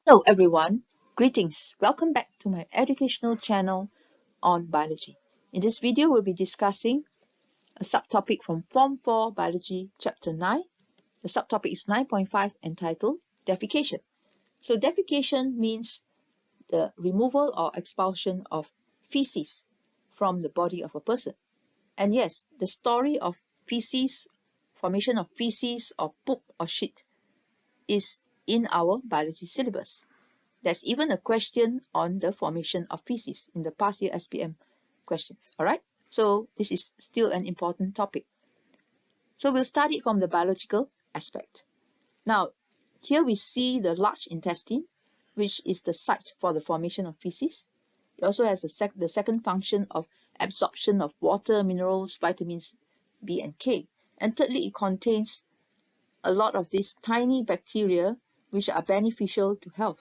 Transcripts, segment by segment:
Hello everyone, greetings. Welcome back to my educational channel on biology. In this video, we'll be discussing a subtopic from Form 4 Biology Chapter 9. The subtopic is 9.5 entitled Defecation. So defecation means the removal or expulsion of feces from the body of a person. And yes, the story of feces, formation of feces or poop or shit is in our biology syllabus. There's even a question on the formation of feces in the past year SPM questions. All right, so this is still an important topic. So we'll start it from the biological aspect. Now, here we see the large intestine, which is the site for the formation of feces. It also has the second function of absorption of water, minerals, vitamins B and K. And thirdly, it contains a lot of these tiny bacteria which are beneficial to health.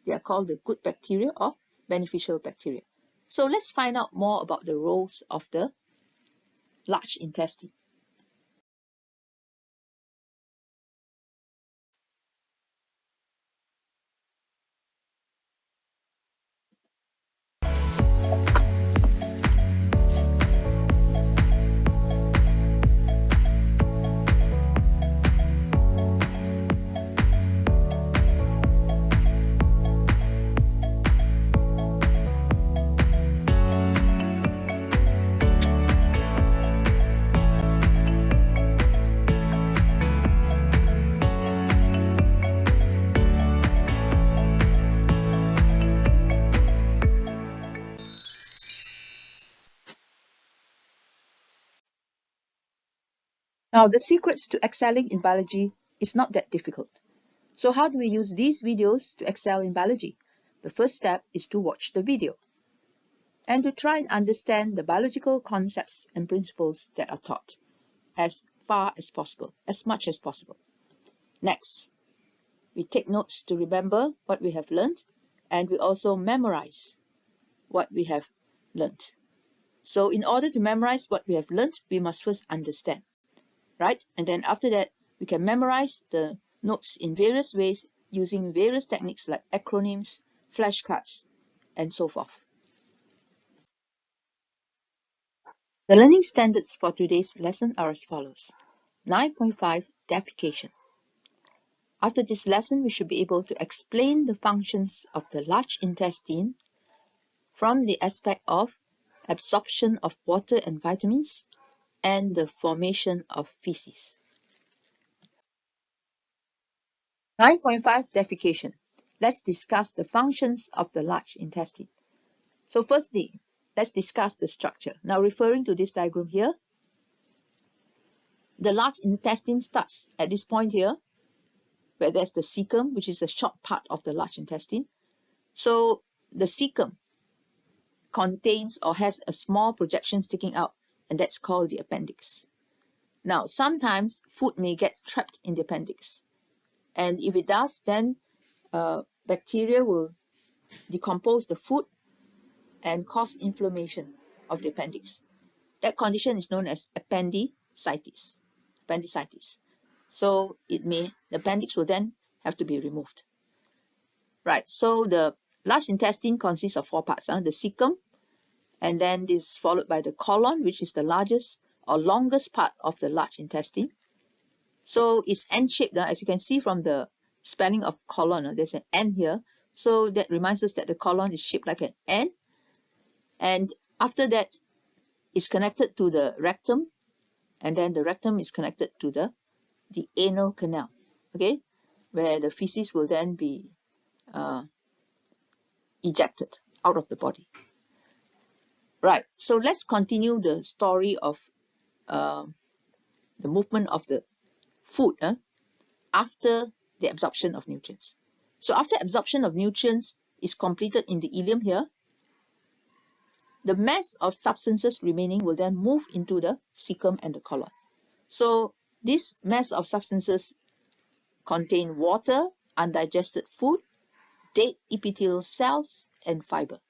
They are called the good bacteria or beneficial bacteria. So let's find out more about the roles of the large intestine. Now, the secrets to excelling in biology is not that difficult. So how do we use these videos to excel in biology? The first step is to watch the video and to try and understand the biological concepts and principles that are taught as far as possible, as much as possible. Next, we take notes to remember what we have learned, and we also memorize what we have learned. So in order to memorize what we have learned, we must first understand, right? And then after that, we can memorize the notes in various ways using various techniques like acronyms, flashcards, and so forth. The learning standards for today's lesson are as follows. 9.5 Defecation. After this lesson, we should be able to explain the functions of the large intestine from the aspect of absorption of water and vitamins and the formation of feces. 9.5 Defecation. Let's discuss the functions of the large intestine. So firstly, let's discuss the structure. Now referring to this diagram here, the large intestine starts at this point here, where there's the cecum, which is a short part of the large intestine. So the cecum contains or has a small projection sticking out, and that's called the appendix. Now, sometimes food may get trapped in the appendix, and if it does, then bacteria will decompose the food and cause inflammation of the appendix. That condition is known as appendicitis. So the appendix will then have to be removed. Right, so the large intestine consists of four parts. The cecum, and then this is followed by the colon, which is the largest or longest part of the large intestine. So it's N-shaped. As you can see from the spelling of colon, there's an N here. So that reminds us that the colon is shaped like an N. And after that, it's connected to the rectum. And then the rectum is connected to the anal canal, okay, where the feces will then be ejected out of the body. Right, so let's continue the story of the movement of the food after the absorption of nutrients. So after absorption of nutrients is completed in the ileum here, the mass of substances remaining will then move into the cecum and the colon. So this mass of substances contain water, undigested food, dead epithelial cells, and fiber.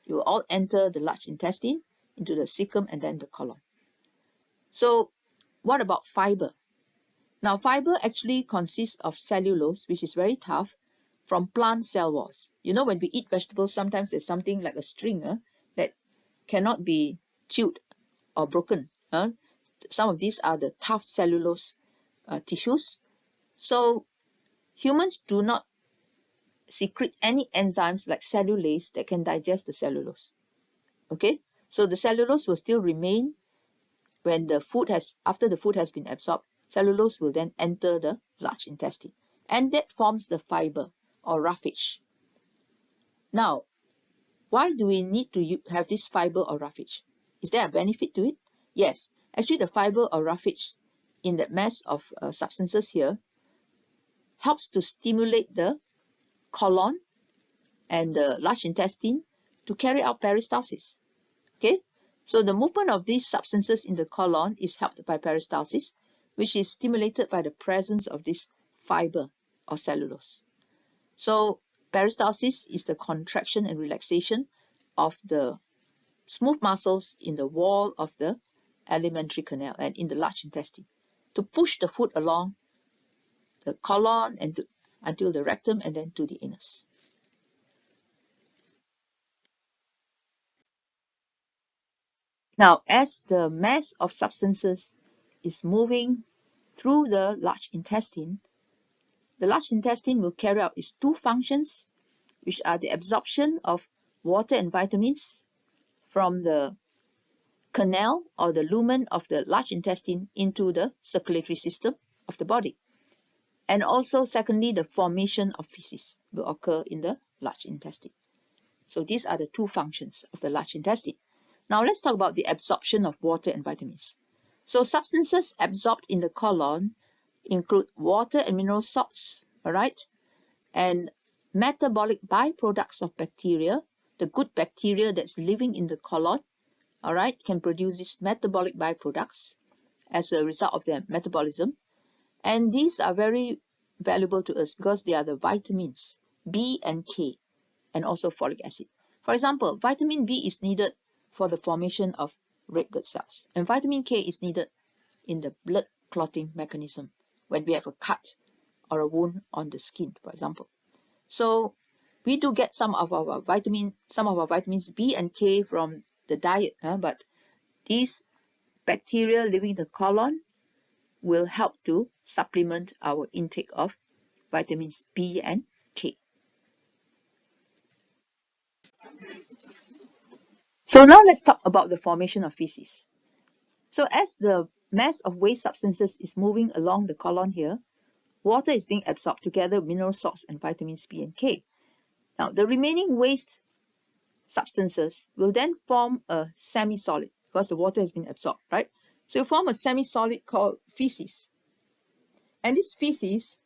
It will all enter the large intestine into the cecum and then the colon. So what about fiber? Now fiber actually consists of cellulose, which is very tough, from plant cell walls. You know, when we eat vegetables, sometimes there's something like a string that cannot be chewed or broken. Some of these are the tough cellulose tissues. So humans do not secrete any enzymes like cellulase that can digest the cellulose. Okay, so the cellulose will still remain when after the food has been absorbed. Cellulose will then enter the large intestine, and that forms the fiber or roughage. Now, why do we need to have this fiber or roughage? Is there a benefit to it? Yes, actually the fiber or roughage in that mass of substances here helps to stimulate the colon and the large intestine to carry out peristalsis. Okay, so the movement of these substances in the colon is helped by peristalsis, which is stimulated by the presence of this fiber or cellulose. So peristalsis is the contraction and relaxation of the smooth muscles in the wall of the alimentary canal and in the large intestine to push the food along the colon and until the rectum and then to the anus. Now, as the mass of substances is moving through the large intestine will carry out its two functions, which are the absorption of water and vitamins from the canal or the lumen of the large intestine into the circulatory system of the body. And also, secondly, the formation of feces will occur in the large intestine. So these are the two functions of the large intestine. Now let's talk about the absorption of water and vitamins. So substances absorbed in the colon include water and mineral salts, all right, and metabolic byproducts of bacteria. The good bacteria that's living in the colon, all right, can produce these metabolic byproducts as a result of their metabolism. And these are very valuable to us because they are the vitamins B and K and also folic acid. For example, vitamin B is needed for the formation of red blood cells, and vitamin K is needed in the blood clotting mechanism when we have a cut or a wound on the skin, for example. So we do get some of our vitamins B and K from the diet, but these bacteria living in the colon will help to supplement our intake of vitamins B and K. So now let's talk about the formation of feces. So as the mass of waste substances is moving along the colon here, water is being absorbed together with mineral salts and vitamins B and K. Now the remaining waste substances will then form a semi-solid because the water has been absorbed, right? So you form a semi-solid called feces. And this feces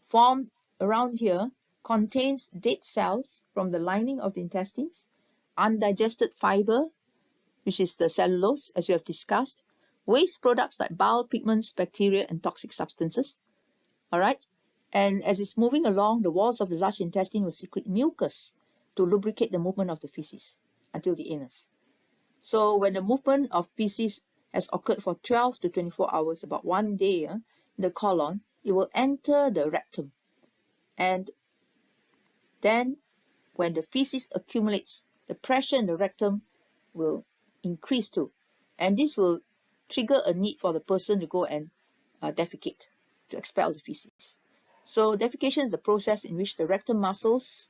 formed around here contains dead cells from the lining of the intestines, undigested fiber, which is the cellulose, as we have discussed, waste products like bile pigments, bacteria, and toxic substances. All right, and as it's moving along, the walls of the large intestine will secrete mucus to lubricate the movement of the feces until the anus. So when the movement of feces has occurred for 12 to 24 hours, about 1 day, in the colon, it will enter the rectum. And then when the feces accumulates, the pressure in the rectum will increase too. And this will trigger a need for the person to go and defecate, to expel the feces. So defecation is the process in which the rectum muscles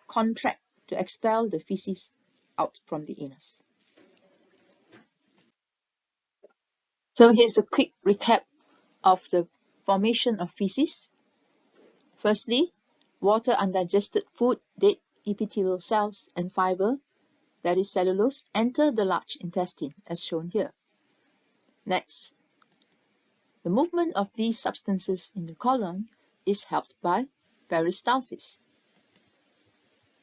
contract to expel the feces out from the anus. So here's a quick recap of the formation of feces. Firstly, water, undigested food, dead epithelial cells, and fiber, that is cellulose, enter the large intestine as shown here. Next, the movement of these substances in the colon is helped by peristalsis.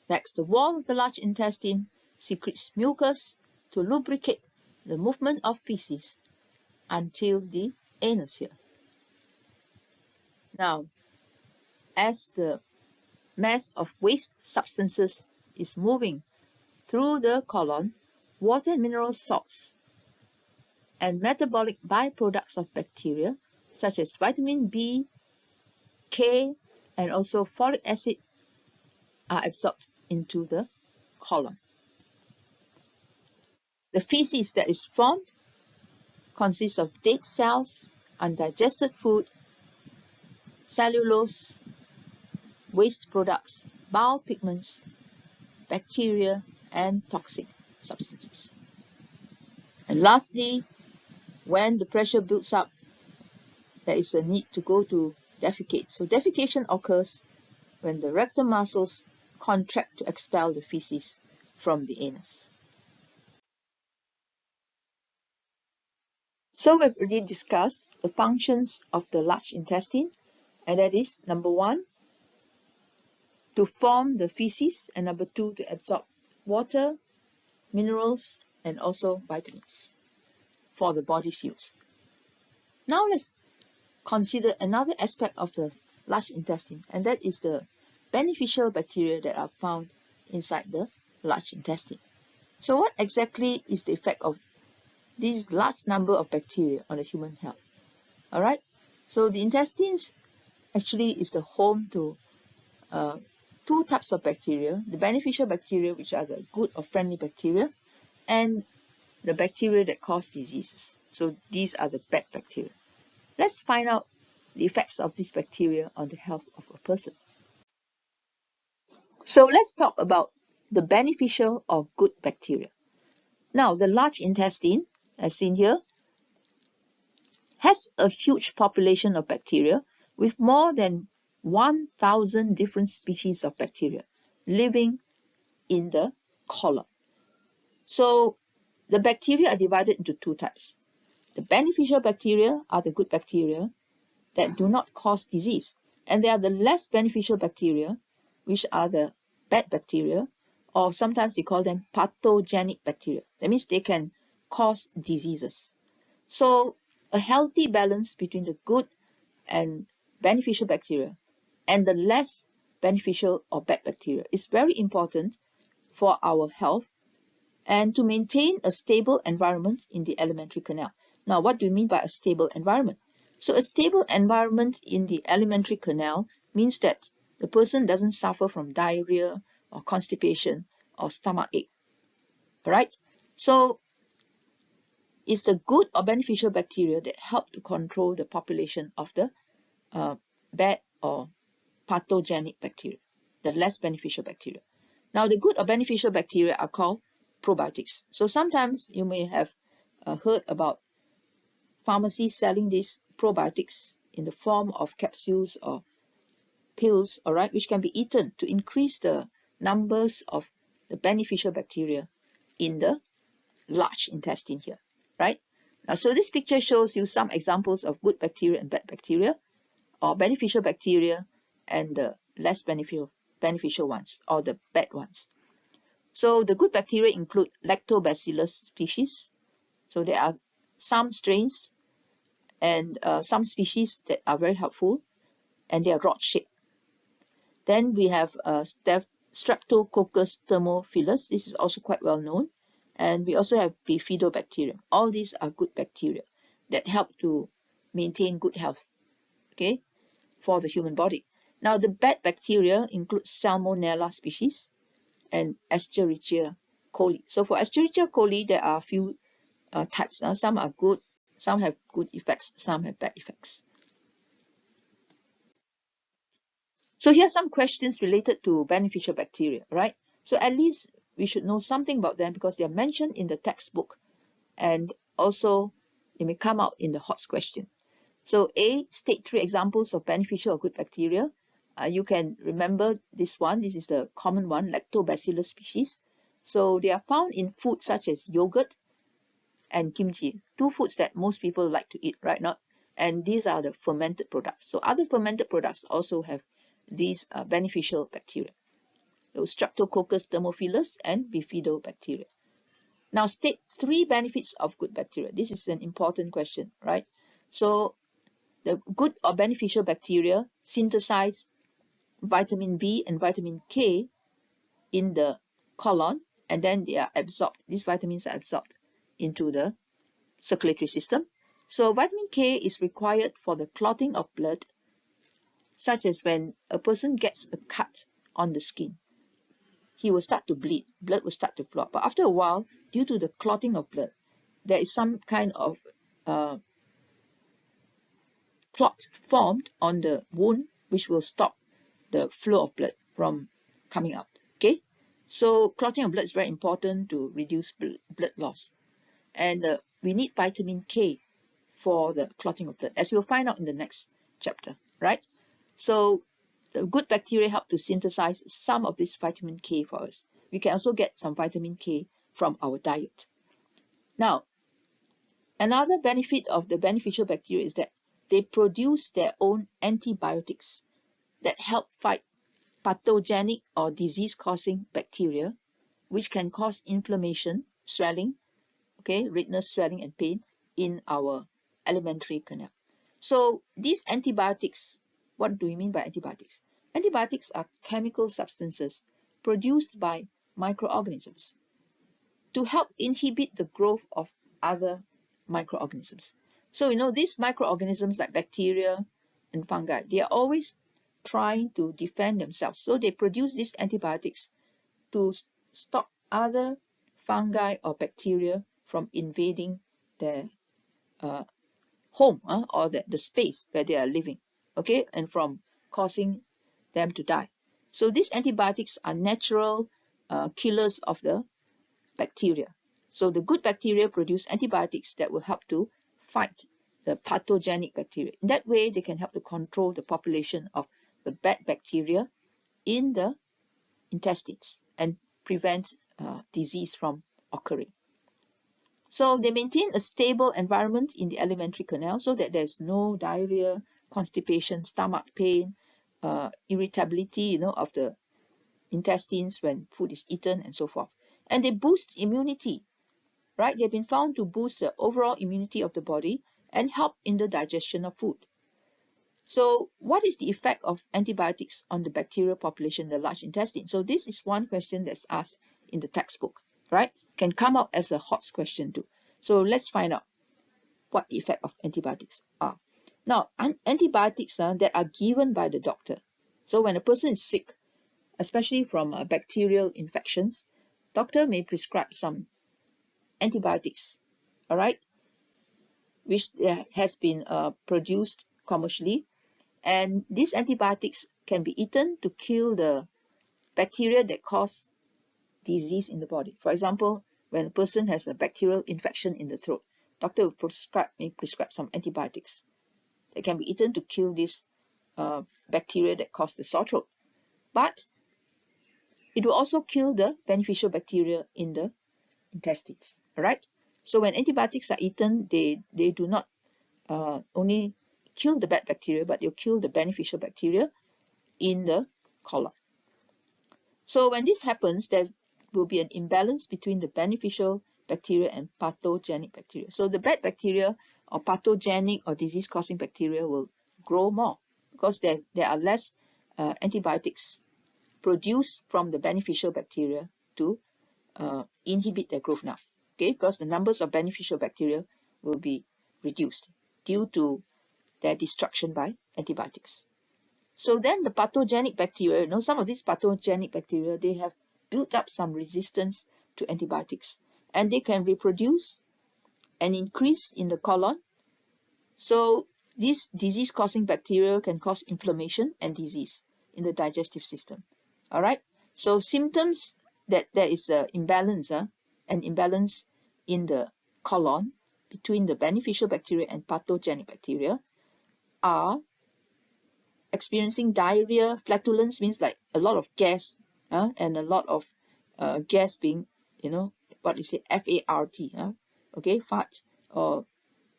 Next, the wall of the large intestine secretes mucus to lubricate the movement of feces until the anus here. Now, as the mass of waste substances is moving through the colon, water and mineral salts and metabolic byproducts of bacteria, such as vitamin B, K, and also folic acid are absorbed into the colon. The feces that is formed consists of dead cells, undigested food, cellulose, waste products, bile pigments, bacteria, and toxic substances. And lastly, when the pressure builds up, there is a need to go to defecate. So defecation occurs when the rectum muscles contract to expel the feces from the anus. So we've already discussed the functions of the large intestine, and that is number 1, to form the feces, and number 2, to absorb water, minerals, and also vitamins for the body's use. Now let's consider another aspect of the large intestine, and that is the beneficial bacteria that are found inside the large intestine. So what exactly is the effect of this large number of bacteria on the human health? Alright, so the intestines actually is the home to two types of bacteria: the beneficial bacteria, which are the good or friendly bacteria, and the bacteria that cause diseases. So these are the bad bacteria. Let's find out the effects of these bacteria on the health of a person. So let's talk about the beneficial or good bacteria. Now, the large intestine, as seen here, has a huge population of bacteria with more than 1,000 different species of bacteria living in the colon. So the bacteria are divided into two types. The beneficial bacteria are the good bacteria that do not cause disease, and they are the less beneficial bacteria, which are the bad bacteria, or sometimes we call them pathogenic bacteria. That means they can cause diseases. So a healthy balance between the good and beneficial bacteria and the less beneficial or bad bacteria is very important for our health and to maintain a stable environment in the alimentary canal. Now, what do you mean by a stable environment? So a stable environment in the alimentary canal means that the person doesn't suffer from diarrhea or constipation or stomach ache. Alright? So it's the good or beneficial bacteria that help to control the population of the bad or pathogenic bacteria, the less beneficial bacteria. Now, the good or beneficial bacteria are called probiotics. So sometimes you may have heard about pharmacies selling these probiotics in the form of capsules or pills, alright, which can be eaten to increase the numbers of the beneficial bacteria in the large intestine here, right? Now, so this picture shows you some examples of good bacteria and bad bacteria, or beneficial bacteria and the less beneficial ones, or the bad ones. So the good bacteria include lactobacillus species. So there are some strains and some species that are very helpful, and they are rod-shaped. Then we have Streptococcus thermophilus. This is also quite well known. And we also have Bifidobacterium. All these are good bacteria that help to maintain good health, okay, for the human body. Now, the bad bacteria include Salmonella species and Escherichia coli. So for Escherichia coli, there are a few types. Some are good, some have good effects, some have bad effects. So here are some questions related to beneficial bacteria, right? So at least we should know something about them because they are mentioned in the textbook, and also they may come out in the HOTS question. So A, state 3 examples of beneficial or good bacteria. You can remember this one. This is the common one, Lactobacillus species. So they are found in foods such as yogurt and kimchi, two foods that most people like to eat, right? And these are the fermented products. So other fermented products also have these beneficial bacteria. Those Streptococcus thermophilus and Bifidobacteria. Now, state 3 benefits of good bacteria. This is an important question, right? So the good or beneficial bacteria synthesize vitamin B and vitamin K in the colon, and then they are absorbed. These vitamins are absorbed into the circulatory system. So vitamin K is required for the clotting of blood such as when a person gets a cut on the skin, he will start to bleed, blood will start to flow. But after a while, due to the clotting of blood, there is some kind of clot formed on the wound, which will stop the flow of blood from coming out. Okay, so clotting of blood is very important to reduce blood loss, and we need vitamin K for the clotting of blood, as we'll find out in the next chapter, right? So the good bacteria help to synthesize some of this vitamin K for us. We can also get some vitamin K from our diet. Now, another benefit of the beneficial bacteria is that they produce their own antibiotics that help fight pathogenic or disease-causing bacteria, which can cause inflammation, swelling, okay, redness, swelling, and pain in our alimentary canal. So these antibiotics, what do we mean by antibiotics? Antibiotics are chemical substances produced by microorganisms to help inhibit the growth of other microorganisms. So, these microorganisms like bacteria and fungi, they are always trying to defend themselves. So they produce these antibiotics to stop other fungi or bacteria from invading their home or the space where they are living, okay, and from causing them to die. So these antibiotics are natural killers of the bacteria. So the good bacteria produce antibiotics that will help to fight the pathogenic bacteria. In that way, they can help to control the population of the bad bacteria in the intestines and prevent disease from occurring. So they maintain a stable environment in the alimentary canal so that there's no diarrhea, constipation, stomach pain, irritability, of the intestines when food is eaten and so forth. And they boost immunity, right? They've been found to boost the overall immunity of the body and help in the digestion of food. So what is the effect of antibiotics on the bacterial population in the large intestine? So this is one question that's asked in the textbook, right? Can come out as a HOTS question too. So let's find out what the effect of antibiotics are. Now, antibiotics that are given by the doctor. So when a person is sick, especially from bacterial infections, doctor may prescribe some antibiotics, all right, which has been produced commercially. And these antibiotics can be eaten to kill the bacteria that cause disease in the body. For example, when a person has a bacterial infection in the throat, doctor will may prescribe some antibiotics that can be eaten to kill this bacteria that cause the sore throat. But it will also kill the beneficial bacteria in the intestines. All right. So when antibiotics are eaten, they do not only kill the bad bacteria, but they'll kill the beneficial bacteria in the colon. So when this happens, there will be an imbalance between the beneficial bacteria and pathogenic bacteria. So the bad bacteria or pathogenic or disease-causing bacteria will grow more because there are less antibiotics produced from the beneficial bacteria to inhibit their growth now. Okay, because the numbers of beneficial bacteria will be reduced due to their destruction by antibiotics. So then the pathogenic bacteria, some of these pathogenic bacteria, they have built up some resistance to antibiotics and they can reproduce and increase in the colon. So these disease-causing bacteria can cause inflammation and disease in the digestive system. All right. So symptoms that there is an imbalance in the colon between the beneficial bacteria and pathogenic bacteria are experiencing diarrhea. Flatulence means like a lot of gas and a lot of gas being, what you say, F-A-R-T, okay, fart, or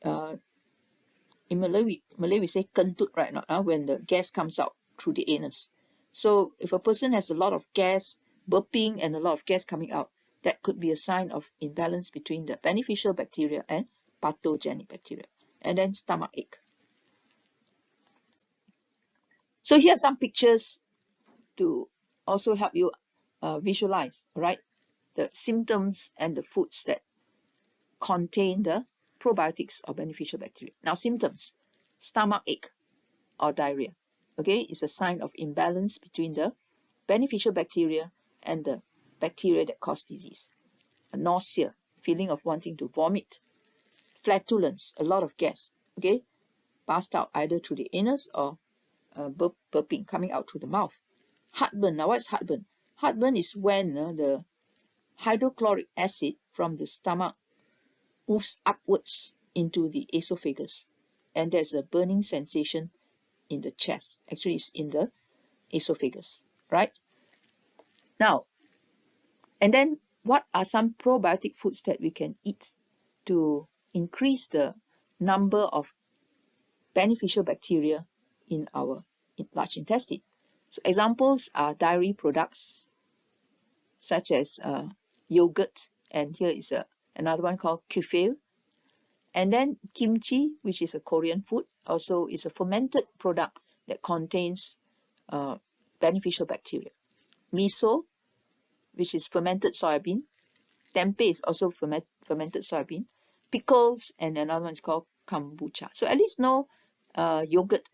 in Malay we say kentut, right? When the gas comes out through the anus. So if a person has a lot of gas, burping, and a lot of gas coming out, that could be a sign of imbalance between the beneficial bacteria and pathogenic bacteria. And then stomach ache. So here are some pictures to also help you visualize, right, the symptoms and the foods that contain the probiotics or beneficial bacteria. Now, symptoms: stomach ache or diarrhea. Okay, it's a sign of imbalance between the beneficial bacteria and the bacteria that cause disease. Nausea, feeling of wanting to vomit. Flatulence, a lot of gas, okay, passed out either through the anus or burping, coming out through the mouth. Heartburn. Now, what's heartburn? Heartburn is when the hydrochloric acid from the stomach moves upwards into the esophagus, and there's a burning sensation in the chest. Actually, it's in the esophagus, right? Now, and then what are some probiotic foods that we can eat to increase the number of beneficial bacteria in our large intestine? So examples are dairy products such as yogurt, and here is another one called kefir. And then kimchi, which is a Korean food, also is a fermented product that contains beneficial bacteria. Miso, which is fermented soybean. Tempeh is also fermented soybean. Pickles, and another one is called kombucha. So at least know yogurt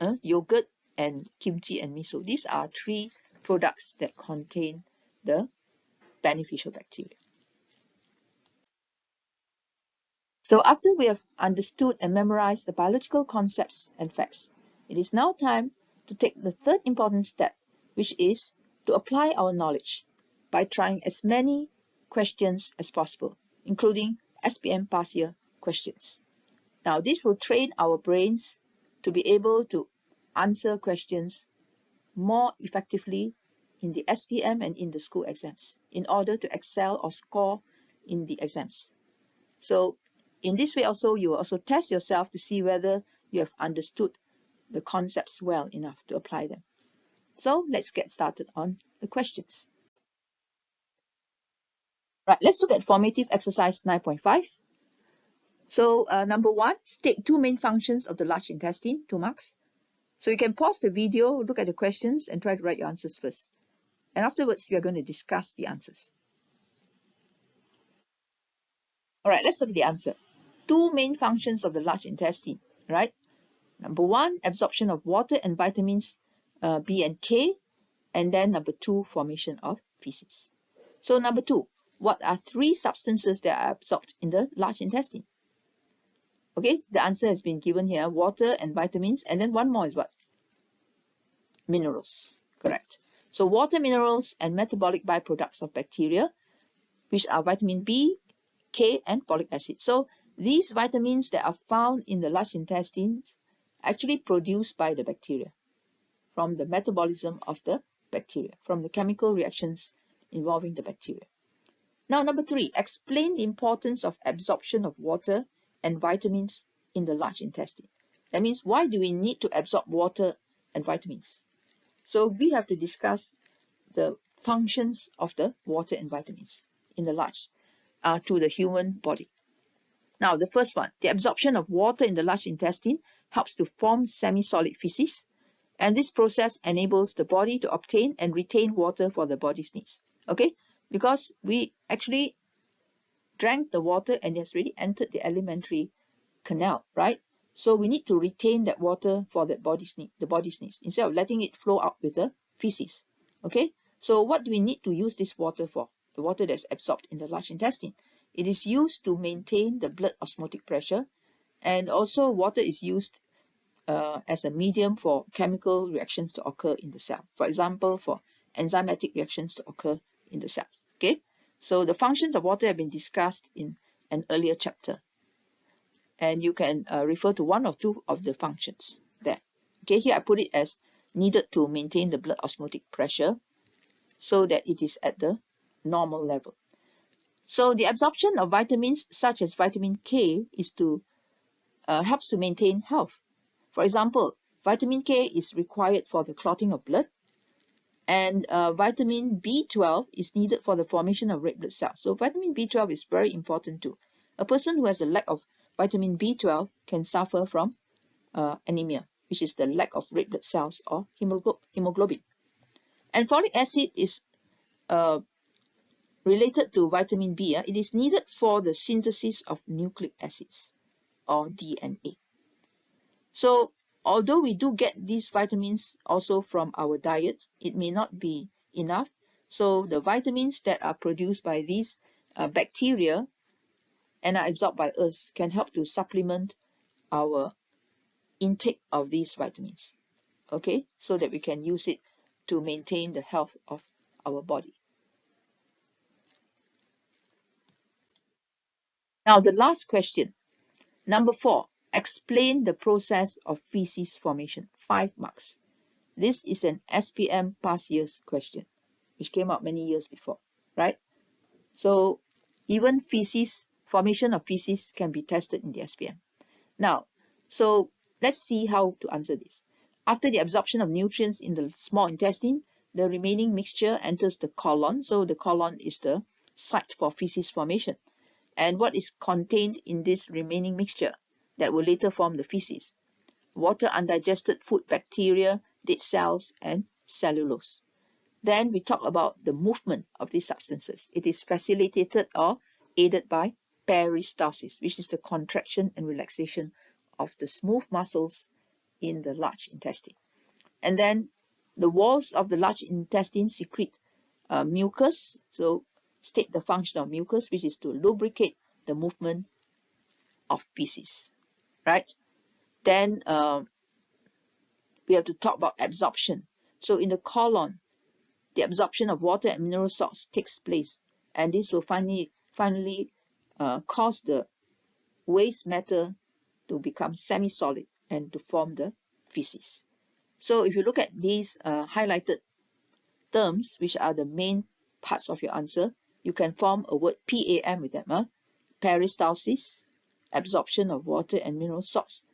and kimchi and miso. These are three products that contain the beneficial bacteria. So after we have understood and memorized the biological concepts and facts, it is now time to take the third important step, which is to apply our knowledge by trying as many questions as possible, including SPM past year questions. Now, this will train our brains to be able to answer questions more effectively in the SPM and in the school exams in order to excel or score in the exams. So in this way also, you will also test yourself to see whether you have understood the concepts well enough to apply them. So let's get started on the questions. Right, let's look at formative exercise 9.5. So number 1, state two main functions of the large intestine, 2 marks. So you can pause the video, look at the questions, and try to write your answers first. And afterwards, we are going to discuss the answers. All right, let's look at the answer. Two main functions of the large intestine, right? Number 1, absorption of water and vitamins B and K. And then number 2, formation of feces. So number 2, what are 3 substances that are absorbed in the large intestine? Okay, the answer has been given here, water and vitamins. And then one more is what? Minerals, correct. So water, minerals, and metabolic byproducts of bacteria, which are vitamin B, K, and folic acid. So these vitamins that are found in the large intestines actually produced by the bacteria from the metabolism of the bacteria, from the chemical reactions involving the bacteria. Now, number 3, explain the importance of absorption of water and vitamins in the large intestine. That means, why do we need to absorb water and vitamins? So we have to discuss the functions of the water and vitamins in the large to the human body. Now, the first one, the absorption of water in the large intestine helps to form semi-solid feces, and this process enables the body to obtain and retain water for the body's needs. Okay, because we actually drank the water and it has really entered the alimentary canal, right? So we need to retain that water for the body's needs, instead of letting it flow out with the feces. Okay, so what do we need to use this water for? The water that's absorbed in the large intestine. It is used to maintain the blood osmotic pressure, and also water is used as a medium for chemical reactions to occur in the cell. For example, for enzymatic reactions to occur in the cells. Okay, so the functions of water have been discussed in an earlier chapter, and you can refer to one or two of the functions there. Okay, here I put it as needed to maintain the blood osmotic pressure so that it is at the normal level. So the absorption of vitamins such as vitamin K is to helps to maintain health. For example, vitamin K is required for the clotting of blood, and vitamin B12 is needed for the formation of red blood cells. So vitamin B12 is very important too. A person who has a lack of vitamin B12 can suffer from anemia, which is the lack of red blood cells or hemoglobin. And folic acid is related to vitamin B. It is needed for the synthesis of nucleic acids or DNA. So although we do get these vitamins also from our diet, it may not be enough. So the vitamins that are produced by these bacteria and are absorbed by us can help to supplement our intake of these vitamins, okay, so that we can use it to maintain the health of our body. Now the last question, number 4, explain the process of feces formation, 5 marks. This is an SPM past years question, which came out many years before, right? So even feces, formation of feces can be tested in the SPM. Now, so let's see how to answer this. After the absorption of nutrients in the small intestine, the remaining mixture enters the colon. So the colon is the site for feces formation. And what is contained in this remaining mixture that will later form the feces? Water, undigested food, bacteria, dead cells, and cellulose. Then we talk about the movement of these substances. It is facilitated or aided by peristalsis, which is the contraction and relaxation of the smooth muscles in the large intestine. And then the walls of the large intestine secrete mucus. So state the function of mucus, which is to lubricate the movement of feces, right? Then we have to talk about absorption. So in the colon, the absorption of water and mineral salts takes place, and this will finally cause the waste matter to become semi-solid and to form the feces. So if you look at these highlighted terms, which are the main parts of your answer, you can form a word PAM with them. Peristalsis, absorption of water and mineral salts.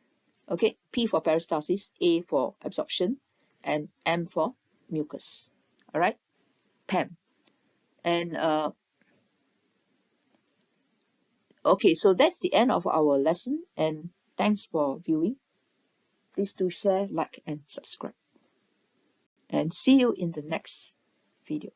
Okay, P for peristalsis, A for absorption, and M for mucus. All right, PAM. And okay, so that's the end of our lesson, and thanks for viewing. Please do share, like, and subscribe. And see you in the next video.